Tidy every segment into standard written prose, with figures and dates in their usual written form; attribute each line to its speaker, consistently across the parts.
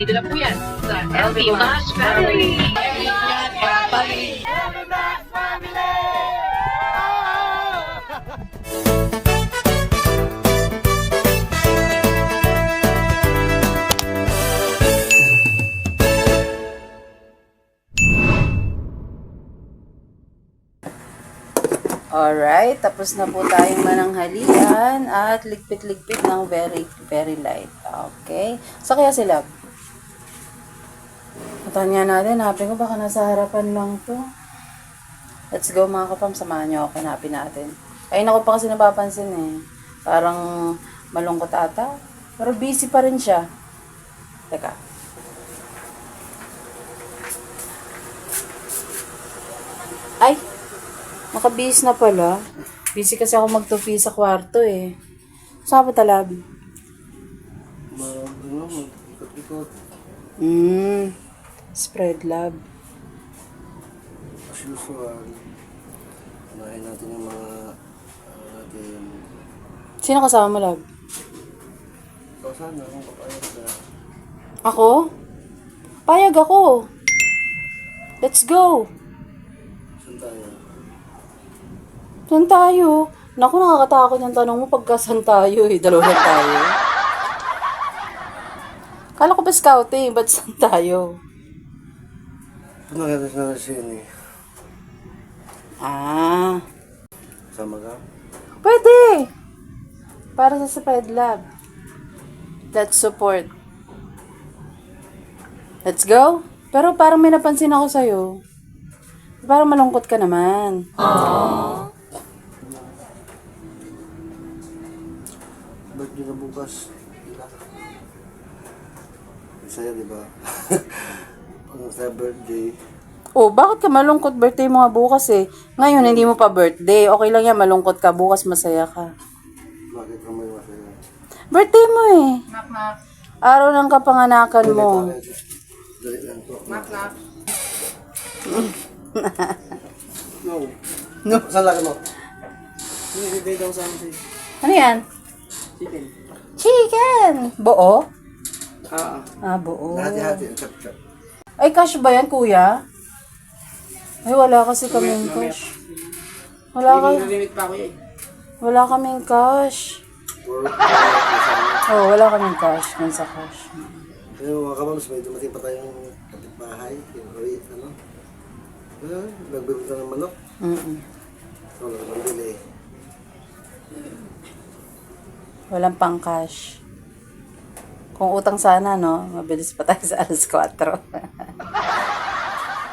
Speaker 1: Dito na po yan sa LB Mash Family.
Speaker 2: Alright, tapos na po tayong mananghalian at ligpit-ligpit ng very, very light. Okay. So, kaya sila. Matanya natin, hanapin ko baka nasa harapan lang to. Let's go mga kapam, samahan niyo ako, hanapin natin. Ayun ako pa kasi napapansin eh. Parang malungkot ata. Pero busy pa rin siya. Teka. Ay! Nakabihis na pala. Busy kasi ako magtupi sa kwarto eh. Saan pa talabi?
Speaker 3: Ikot-ikot.
Speaker 2: Spread love.
Speaker 3: As usual, unahin natin yung mga natin.
Speaker 2: Sino kasama mo, love?
Speaker 3: Ikaw sana, kung papayag ka.
Speaker 2: Ako? Payag ako. Let's go.
Speaker 3: Saan tayo?
Speaker 2: Saan tayo? Naku, nakakatakot yung tanong mo pagka saan tayo eh. Dalawa lang tayo. Kala ko ba scouting? Ba't saan tayo?
Speaker 3: Pinagatas na sini.
Speaker 2: Ah.
Speaker 3: Sama ka?
Speaker 2: Pwede. Para sa Spread Lab. Let's support. Let's go. Pero parang may napansin ako sa'yo. Parang malungkot ka naman.
Speaker 3: Birthday na bukas. Saya, di ba? Pag sa birthday,
Speaker 2: Oh, bakit ka malungkot? Birthday mo nga bukas eh. Ngayon, hindi mo pa birthday. Okay lang yan, malungkot ka. Bukas masaya ka.
Speaker 3: bakit ka may masaya?
Speaker 2: Birthday mo eh. Araw ng kapanganakan mo.
Speaker 3: Dali lang to. No. No. Saan laki mo? Hindi daw sa amin.
Speaker 2: Ano yan?
Speaker 3: Chicken.
Speaker 2: Chicken! Buo?
Speaker 3: Ah.
Speaker 2: Buo.
Speaker 3: Hati-hati. Chop-chop.
Speaker 2: Ay, cash ba yan, kuya? Ay, wala kasi kaming cash. Wala kaming cash. Oh, wala kaming cash. Yan sa cash.
Speaker 3: Ayun mga kabams, may dumating pa tayong kapitbahay. Ano? Nagbibigta ng manok. So, nagbibili.
Speaker 2: Walang pang cash. Kung utang sana, no? Mabilis pa tayo sa alas 4.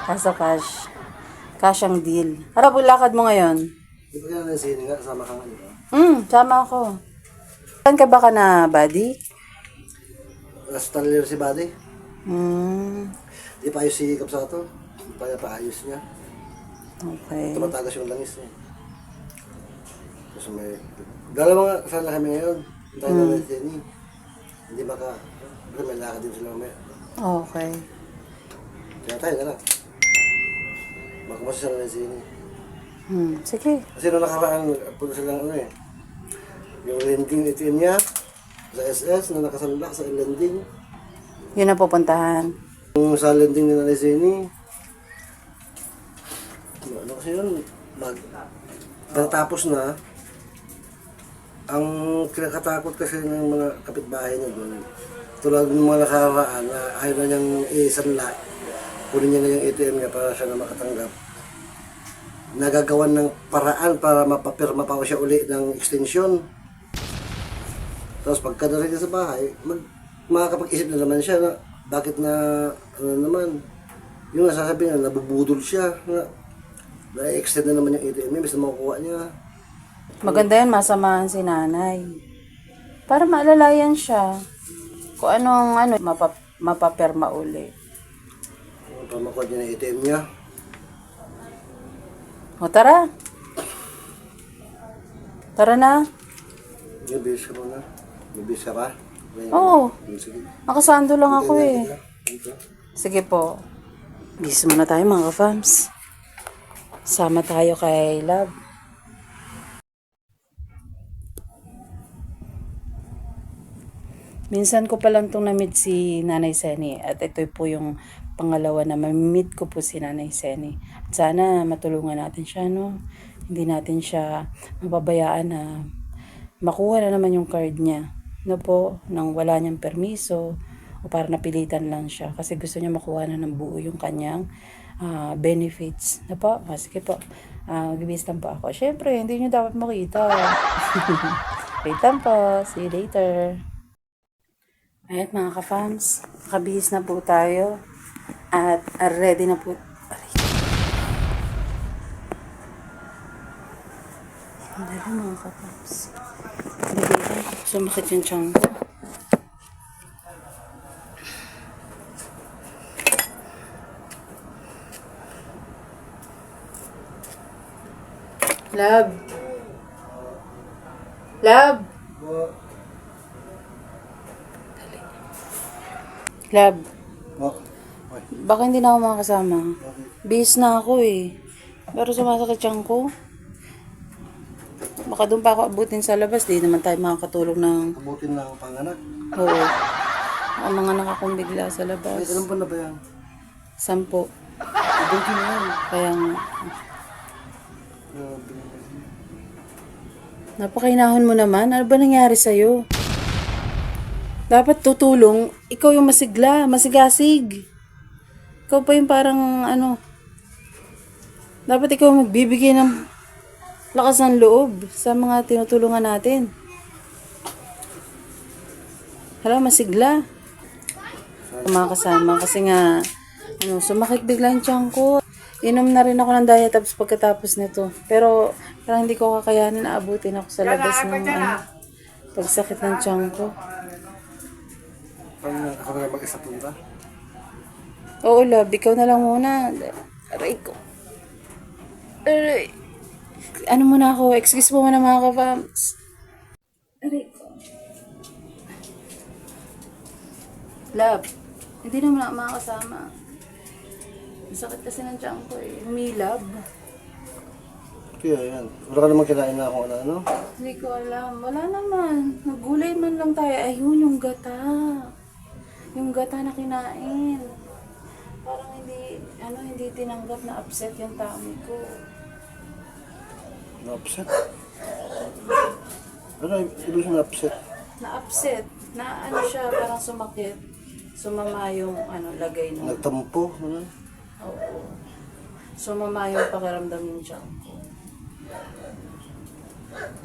Speaker 2: Kaso cash. Cash ang deal. Ano po lakad mo ngayon?
Speaker 3: Di ba kaya na sini nga, sama ka nga, di ba?
Speaker 2: Sama ako. Saan ka ba ka na, buddy?
Speaker 3: Nastalyer si Buddy. Di pa ayos si Kapsato. Di pa paayos niya.
Speaker 2: Okay.
Speaker 3: Tumatagas yung langis niya. Tapos may... Dalawa nga sana kami ngayon. Tayo na sini. Hindi baka... Pero may lakad din sila mamaya.
Speaker 2: Okay.
Speaker 3: Kaya tayo na lang. Baka masasara na sini.
Speaker 2: Sige.
Speaker 3: Kasi nung nakaraan, punta silang ano eh. Yung lending ATM niya. Sa SS na nakasalak sa lending.
Speaker 2: Yun ang pupuntahan.
Speaker 3: Yung sa lending nila ni Zeni. Ano kasi yun? Pagkatapos na, ang kinakatakot kasi ng mga kapitbahay niya doon, tulad ng mga nakaraan na ayaw na niyang isanla, kunin niya na yung ATM niya para siya na makatanggap. Nagagawan ng paraan para mapapirma pa siya uli ng extension. Tapos pagkadating niya sa bahay, makakapag-isip na naman siya na bakit na, ano naman, yung nasasabi na nabubudol siya, na-extend na naman yung ATM niya, basta makukuha niya.
Speaker 2: Maganda yan, masamahan si nanay. Para maalalayan siya. Kung anong mapaperma uli.
Speaker 3: Para makuha niya ng ATM niya.
Speaker 2: O tara. Tara na.
Speaker 3: Yung bis ka muna. May bis ka pa?
Speaker 2: Oo.
Speaker 3: Sige.
Speaker 2: Nakasando lang ako eh.
Speaker 3: Dito.
Speaker 2: Sige po. Bis muna tayo mga ka-fams. Sama tayo kay Love. Minsan ko pa lang itong na-meet si Nanay Seni at ito po yung pangalawa na ma-meet ko po si Nanay Seni. At sana matulungan natin siya, no? Hindi natin siya mababayaan na makuha na naman yung card niya. No po, nang wala niyang permiso o para napilitan lang siya kasi gusto niya makuha na ng buo yung kanyang benefits. No po? Sige po. Magbibis lang po ako. Syempre, hindi niyo dapat makita. Wait lang po. See you later. Ayan mga ka-fams, nakabihis na po tayo at ready na po. Aray. Dali mga ka-fams. Dali lang, sumakit yung tiyan ko. Love. Love. Love.
Speaker 3: Ay,
Speaker 2: Baka hindi na ako makakasama. Bihis na ako eh. Pero sumasakit tiyan ko. Baka doon pa ako abutin sa labas. Di naman tayo makakatulog ng...
Speaker 3: abutin lang ang panganak.
Speaker 2: Oo. Ang mga nakakong bigla sa
Speaker 3: Ay,
Speaker 2: labas.
Speaker 3: ilan ba na ba yan?
Speaker 2: 10.
Speaker 3: Abutin na yan.
Speaker 2: Kaya nga.
Speaker 3: Grabe.
Speaker 2: Napakainahon mo naman. Ano ba nangyari sa'yo? Dapat tutulong. Ikaw yung masigla. Masigasig. Ikaw pa yung parang ano. Dapat ikaw magbibigay ng lakas ng loob sa mga tinutulungan natin. Hala, masigla. Mga kasama kasi nga sumakit bigla yung tiyan ko. Inom na rin ako ng Diatabs pagkatapos nito. Pero parang hindi ko kakayanin, aabutin ako sa labas ng pagsakit ng tiyan ko.
Speaker 3: Paano ako na mag-isa punta?
Speaker 2: Oo, love. Ikaw na lang muna. Aray ko. Aray. Ano muna ako? Excuse mo muna mga ka-fams. Aray ko. Love. Hindi naman ako makakasama. Masakit kasi ng tiyan ko eh. Humilab.
Speaker 3: Kaya yan. Wala ka naman kinain na akong ano?
Speaker 2: Hindi ko alam. Wala naman. Nagulay man lang tayo. Ayun, yung gata. Yung gata na kinain. Parang hindi tinanggap na upset yung tummy ko.
Speaker 3: Na-upset? Ano ibig sabihin na-upset?
Speaker 2: Na-upset. Na siya, parang sumakit. Sumama yung lagay ng...
Speaker 3: Nagtampo? Ano?
Speaker 2: Oo. Sumama yung pakiramdam ng tiyan ko.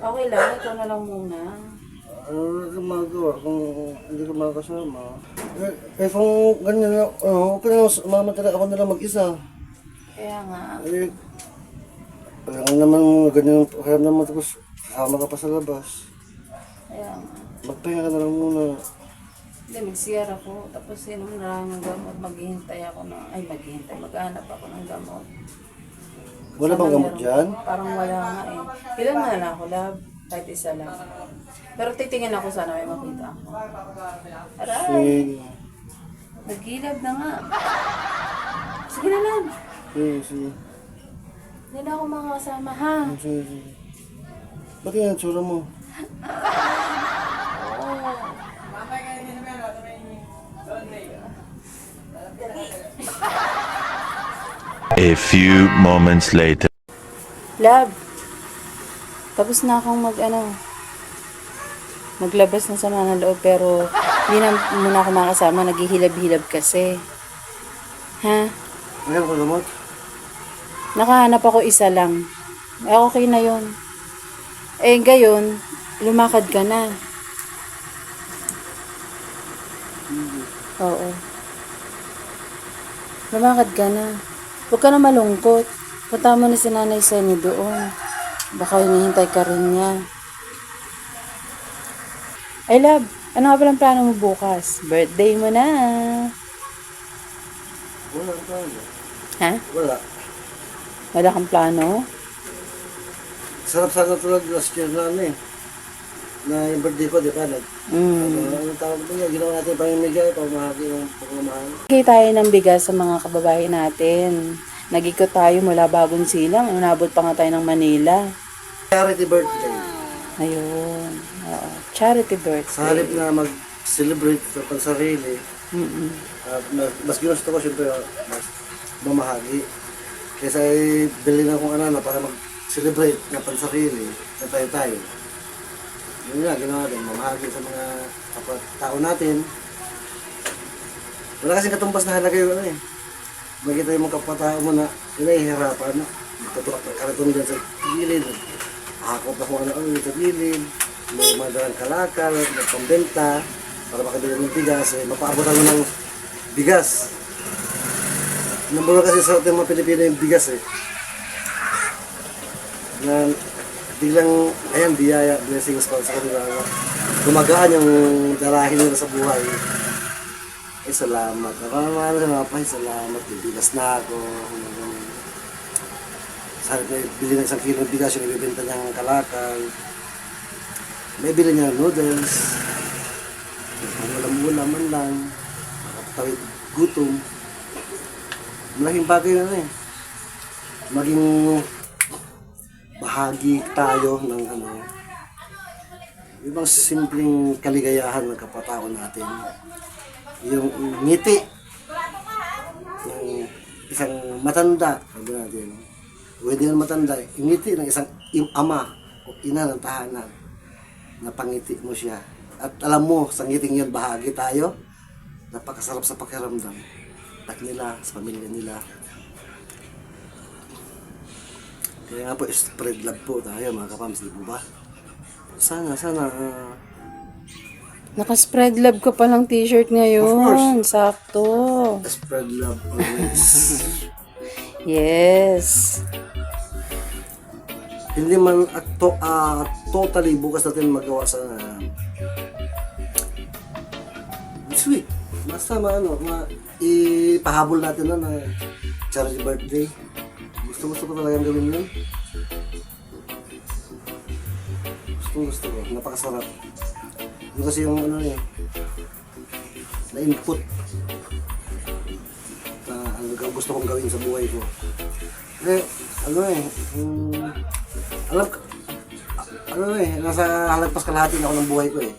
Speaker 2: Okay lang, ikaw na lang muna.
Speaker 3: Ano na magawa kung hindi ka makakasama? Kung ganyan na, okay na mamatala ako na lang mag-isa.
Speaker 2: Kaya nga.
Speaker 3: Parang naman ganyan ang naman tapos kasama ka pa sa labas.
Speaker 2: Kaya nga.
Speaker 3: Magpahinga ka na lang muna.
Speaker 2: Hindi, mag-CR ako. Tapos inom na lang ng gamot. Maghihintay ako maghanap ako ng gamot.
Speaker 3: Wala bang gamot dyan?
Speaker 2: Parang wala nga eh. Ilan na lang ako, love? Kahit isa lang. Pero titingin ako sana may makita ako. Aray!
Speaker 3: Sige.
Speaker 2: Naghilab na nga. Sige na lang.
Speaker 3: Sige.
Speaker 2: Hindi na ako makakasama, ha?
Speaker 3: Sige. Ba't yan ang tsura mo?
Speaker 4: A few moments later.
Speaker 2: Love, tapos na akong maglabas ng sama ng loob pero hindi na muna ako makasama, naghihilab-hilab kasi. Ha?
Speaker 3: Ngayon ko gamot?
Speaker 2: Nakahanap ako isa lang. Okay na yon. Ngayon, lumakad ka na. Oo. Lumakad ka na. Huwag ka na malungkot. Punta mo na si Nanay Seni doon. Baka hinihintay ka rin niya. Ay, love. Ano nga palang plano mo bukas? Birthday mo na.
Speaker 3: Wala ka.
Speaker 2: Ha?
Speaker 3: Wala.
Speaker 2: Wala kang plano?
Speaker 3: Sarap sana tulad last year na yung birthday ko, di ba? Anong tawag ko niya? Ginawa natin pamimigay, pamahagi ng pagmamahal.
Speaker 2: Bigay tayo ng bigas sa mga kababae natin. Nag-ikot tayo mula Bagong Silang. Inabot pa nga tayo ng Manila.
Speaker 3: Charity birthday.
Speaker 2: Ayun. Oo. Charity birthday.
Speaker 3: Sa halip na celebrate sa pansarili. Mas ginusto ko siyempre mas mamahagi. Kaysa bili na kung ano na para mag-celebrate na pansarili na tayo-tayo. Yun nga, ginawa natin, mamahagi sa mga tao natin. Wala kasing katumbas na halaga yung ano eh. Magkita yung mga kapatao mo na hinahihirapan. Tuturak na karaton dyan sa gilid. Hakot na kung ano sa gilid. May mga dalang kalakal, magpambenta. Para makabili ng bigas, eh, mapaabotan mo ng bigas. Number one kasi sa ating mga Pilipino yung bigas eh. Na biglang, ayan, biyaya, blessings para sa kanila. Gumagaan yung darahin nila sa buhay. Eh, salamat. Nakamahala sa mga pahay, salamat. Yung bigas na ako. Sabi ko, bili ng 1 kilo ng bigas yung ibibenta niyang kalakal. May bili niya ng noodles. Ulam-ulam man lang. Makapatawid gutom. Malaking bagay na eh. Maging bahagi tayo ng ano, ibang simpleng kaligayahan ng kapatao natin. Yung ngiti ng isang matanda, sabi natin. Pwede na matanda, yung ngiti ng isang ama o ina ng tahanan na pangiti mo siya. At alam mo, sa ngiting yun, bahagi tayo. Napakasarap sa pakiramdam. At nila, sa pamilya nila. Kaya nga po, spread love po tayo mga kapams, di po ba? Sana.
Speaker 2: Naka-spread love ka palang t-shirt ngayon. Sakto.
Speaker 3: Spread love always.
Speaker 2: Yes.
Speaker 3: Hindi man totally bukas natin magawa sa this week. Basta ipahabol natin na charity birthday. Gusto ko talagang gawin yun. Gusto ko. Napakasarap. Yung kasi yung na input na gusto kong gawin sa buhay ko. Nasa halagpas kalahati na ako ng buhay ko eh.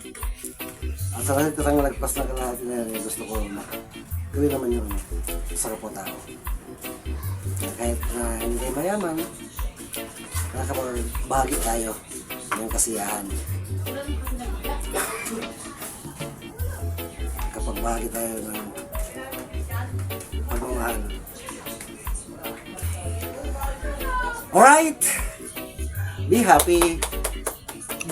Speaker 3: At sa kahit kasang halagpas na kalahati na yan, gusto ko gawin naman yun sa kapwa-tao. Kahit hindi mayaman, nakakapag-bahagi tayo ng kasiyahan. Kapag bahagi tayo ng pagmamahal. Alright! Be happy!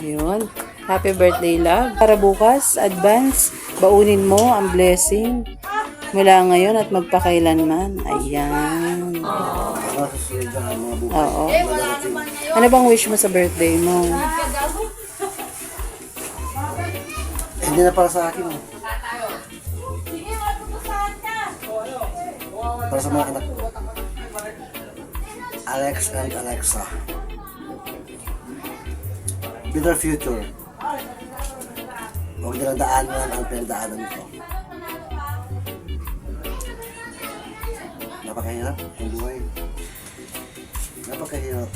Speaker 2: Ayun. Happy birthday, love. Para bukas, advance, baunin mo ang blessing mula ngayon at magpakailanman. Ayan.
Speaker 3: Para sa susunod na mga buhay.
Speaker 2: Oo. Ano bang wish mo sa birthday mo?
Speaker 3: Hindi na para sa akin. Para sa mga anak ko. Alex and Alexa. Better future. Huwag nilang daanan ang pinagdaanan ko. Napakahirap ang buhay. Napakahirap.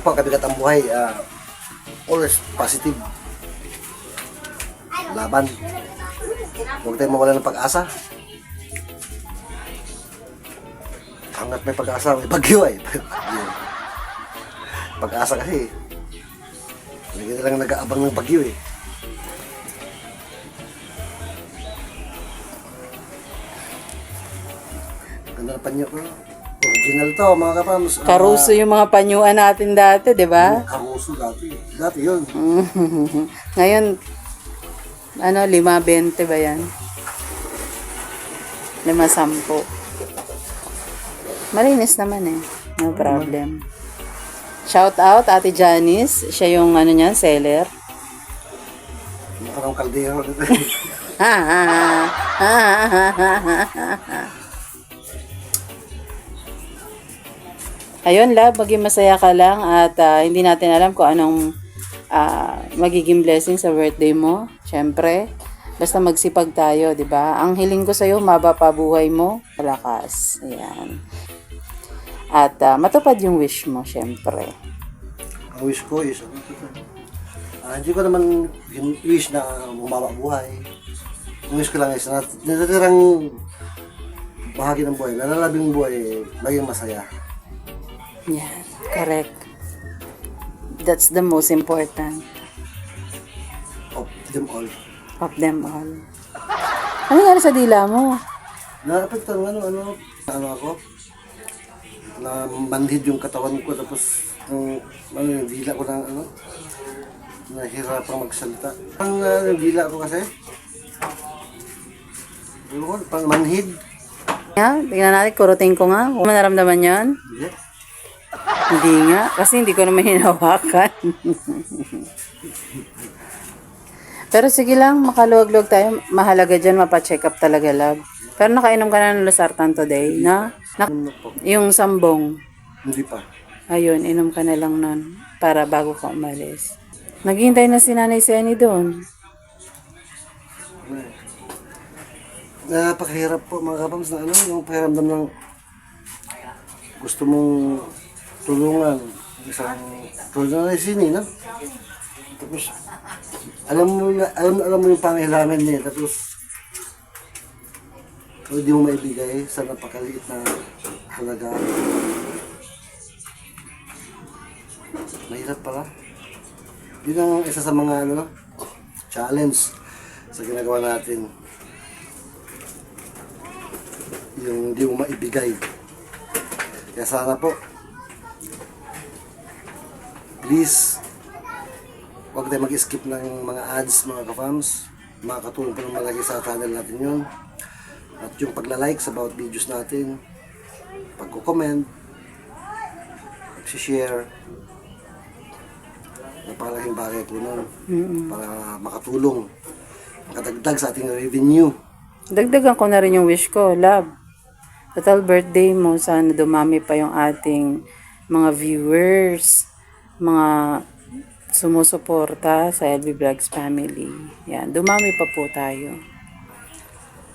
Speaker 3: Pagkabigat ang buhay, always positive. Laban. Huwag tayong mawala ng pag-asa. Hanggat may pag-asa, may bagyo eh. Pag-asa kasi, hindi na lang nag-aabang ng bagyo eh. Ganda ng panyo ko. Original to, mga kapams.
Speaker 2: Karuso yung mga panyuan natin dati, di ba?
Speaker 3: Karuso dati. Dati yun.
Speaker 2: Ngayon, 5.20 ba yan? 5.10. Malinis naman eh. No problem. Shout out, Ate Janice. Siya yung niyan, seller.
Speaker 3: Parang kaldero.
Speaker 2: Ayun, love, maging masaya ka lang at hindi natin alam kung anong magiging blessing sa birthday mo. Siyempre, basta magsipag tayo, di ba? Ang hiling ko sa'yo, maba pa buhay mo, malakas. Ayan. At matupad yung wish mo, siyempre.
Speaker 3: Ang wish ko is, hindi ko naman wish na bumaba buhay. Ang wish ko lang is natitirang bahagi ng buhay, nalalabing buhay, maging masaya.
Speaker 2: Yan, correct. That's the most important
Speaker 3: Of them all.
Speaker 2: of them all. Ano nga sa dila mo?
Speaker 3: Naapektan ano ako? Na manhid yung katawan ko tapos yung dila ko ng nahirapang magsalita. Yung dila ko kasi, pang manhid.
Speaker 2: Yeah, tingnan natin, kurutin ko nga. Kung naramdaman yan?
Speaker 3: Hindi.
Speaker 2: Hindi nga, kasi hindi ko naman hinawakan. Pero sige lang, makaluwag-luwag tayo. Mahalaga dyan, mapacheck up talaga, love. Pero nakainom ka na ng Losartan today, na? Yung sambong.
Speaker 3: Hindi pa.
Speaker 2: Ayun, inom ka na lang nun para bago ka umalis. Naghihintay na si Nanay Senny doon.
Speaker 3: Napakahirap po mga kapams na yung pakiramdam ng gusto mong tulungan. Isang tulungan na sini, no? Tapos, alam mo yung pangailangan niya. Tapos, hindi mo maibigay sa napakaliit na halaga. Mahirap pala. Yun ang isa sa mga challenge sa ginagawa natin. Yung hindi mo maibigay. Kaya sana po, please, huwag tayo mag-skip ng mga ads, mga ka-fams. Makakatulong po ng malaki sa channel natin yun. At yung pagla-like sa bawat videos natin, pagko-comment, pag-share, napakalaking bagay po nun para makatulong, makadagdag sa ating revenue.
Speaker 2: Dagdagan ko na rin yung wish ko, love. Total birthday mo, sana dumami pa yung ating mga viewers, mga sumusuporta sa LB Vlogs family. Yan, dumami pa po tayo.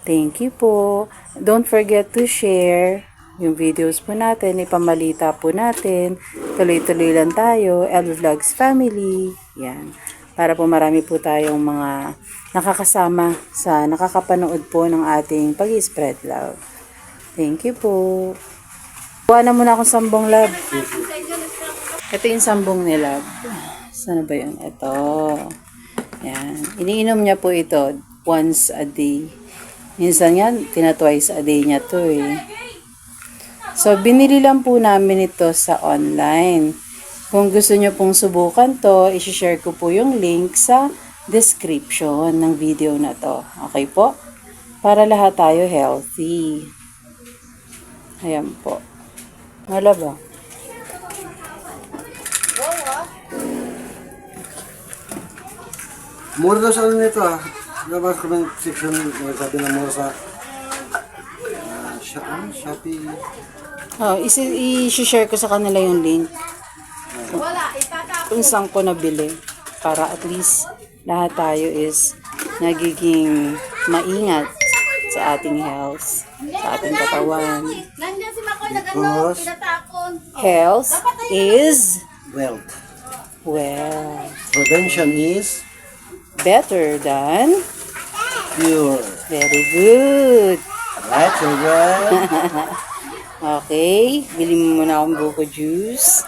Speaker 2: Thank you po. Don't forget to share yung videos po natin, ipamalita po natin. Tuloy-tuloy lang tayo, LB Vlogs family. Yan. Para po marami po tayong mga nakakasama sa nakakapanood po ng ating pag-spread love. Thank you po. Kuha na muna akong sambong, love. Ito yung sambong ni love. Sana ba yun? Ito. Yan. Iniinom niya po ito once a day. Minsan nga, tina-twice a day niya to eh. So, binili lang po namin ito sa online. Kung gusto nyo pong subukan to, isi-share ko po yung link sa description ng video na to. Okay po? Para lahat tayo healthy. Ayan po. Wala ba?
Speaker 3: Mura daw sa ano nito Labas comment section, sabi na mura sa Shopee.
Speaker 2: Oh, i-share ko sa kanila yung link. Kung saan ko nabili. Para at least lahat tayo is nagiging maingat sa ating health, sa ating katawan.
Speaker 1: Nandiyan si Makoy na
Speaker 3: Because
Speaker 1: pinatakon.
Speaker 2: Health is
Speaker 3: wealth.
Speaker 2: prevention
Speaker 3: is
Speaker 2: better than
Speaker 3: pure.
Speaker 2: very good.
Speaker 3: Right, children?
Speaker 2: Okay, bili mo muna akong buko juice.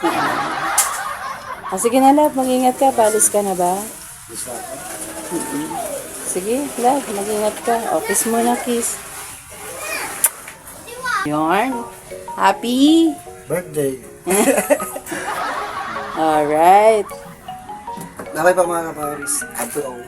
Speaker 2: Sige na, love, mag-ingat ka. Paalis ka na ba? Sige, love, mag-ingat ka. O, kiss muna, kiss. Yarn. Happy?
Speaker 3: Birthday.
Speaker 2: Alright.
Speaker 3: Nakay pa mga kapawis. After all.